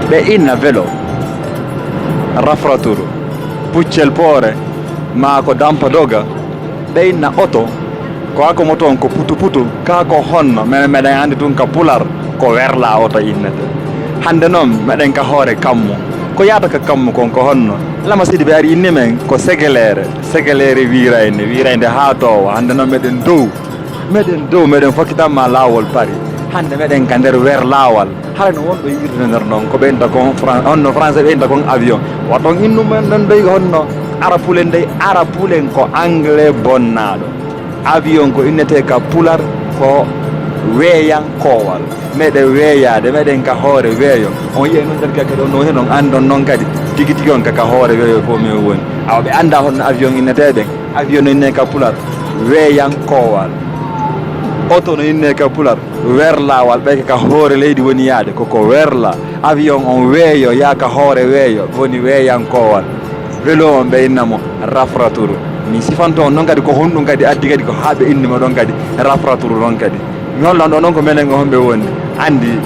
ɓe inna vélo rafraturu puccel poore ma ko dampa doga ɓe inna oto ko ako moton ko putu putu ka ko honno meɗen andi tun ka pular ko werla oto innete hande noon meɗen ka hoore kammu ko yaata ka kammu kon ko honno lama sidi ɓe ari inni men ko segelere wirayde ha towa hande noon meɗen dow meɗen fokkitanma lawol pari hande meɗen ka nder werlawal hara no wonɗo yirde nder noon ko ɓeyta kon honno français ɓeyta kon avion waton innumen ɗon doy honno arapulen dey arapulen ko anglais bonnaɗo avion ko innete ka pular ko weeyankowal meɗen weeyade meɗen ka hoore weeyo on yiye noon nder kadi on hen on andon noon kadi tigi tigi on kaka hoore weeyo fof min woni awa ɓe anda honno avion inneteɓen avion no inne ka pular weeyankowal oto no inne ka pular werlawal ɓe ka hoore leydi woni yaade koko werla avion on weeyo yaaka hoore weeyo woni weeyankowal vélo on ɓe innamo rafraturu mi sifanto on noon kadi ko honɗum kadi addi kadi ko haaɓe innima ɗon kadi rafraturu ɗon kadi mi hollan ɗo noon ko menen ko homɓe woni andi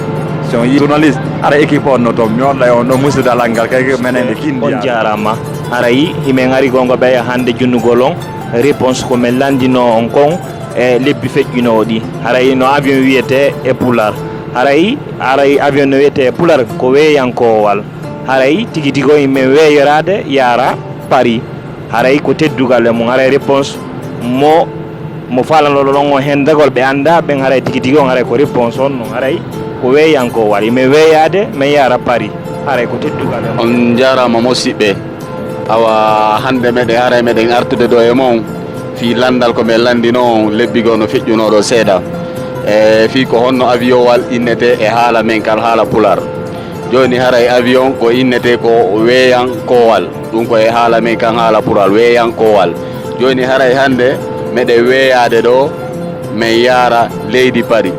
so yi journaliste ara équipe on no toon mi holla on ɗo musidalal ngal kay menen e kindi on jarama ara yi himen ari gonga ɓeya hande junnugol on réponse ko min landino on kon e lebbi feƴƴinowo ɗi haray no avion wiyete e poular haray avion no wiyete e poular ko weeyankowal haray tigi tigo yimɓe weeyorade yaara Paris haray ko teddugal e mum haray réponse mo falanoɗo ɗon o hen dagol ɓe anda ɓen haray tigi tigi on haray ko réponse on noon haray ko weeyankowal yimɓe weeyade min yaara Paris haray ko teddugal e mum. On jarama musidɓe awa hande meɗen haray meɗen artude ɗo e mon fi landal ko min landino lebbigo no feƴƴunoɗo seeɗa e fi ko honno avion wal innete e haala men kal haala pular joni haray avion ko innete ko weeyankowal ɗum ko e haala men kan haala pular weeyankowal joni haray hande meɗen weeyade ɗo min yaara leydi Paris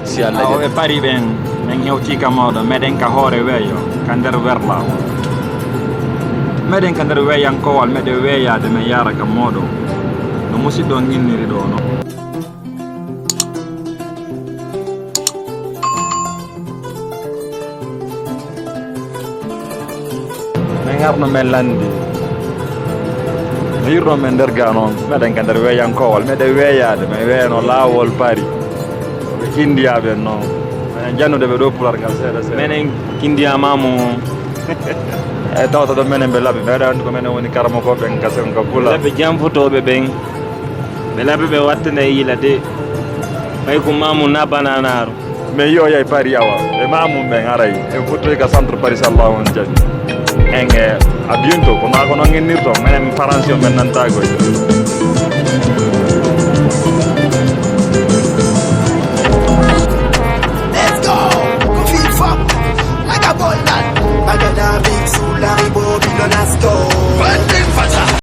si Allah jaɓi e Paris ɓen min hewtika mawɗo meɗen ka hoore weeyo ka nder werlawol meɗen ka nder weeyankowal meɗen weeyade min yaara ka moɗo no musidɗo on inniri ɗo no min garno men landi no yirno men nder ga noon meɗen ka nder weeyankowal meɗen weeyade min weeyano laawol Paris ɓe kindiyaɓe noon minen jannude ɓe ɗo pular ngal seeɗa seeɗa minen kindiyamamo e tawta ɗo menen ɓe laaɓi ɓeɗa andi ko minen woni karama ko ɓen gasen ka pular ɓe janfotoɓe ɓen ɓe laaɓi ɓe wattane yiila de ɓay ko mamum na bananaru mais yo yay Paris awa e mamum ɓen aray e futtoy ka centre Paris sallah on jaɓi en a bientôt ko ma ko noon innirto menen français o men nantagoy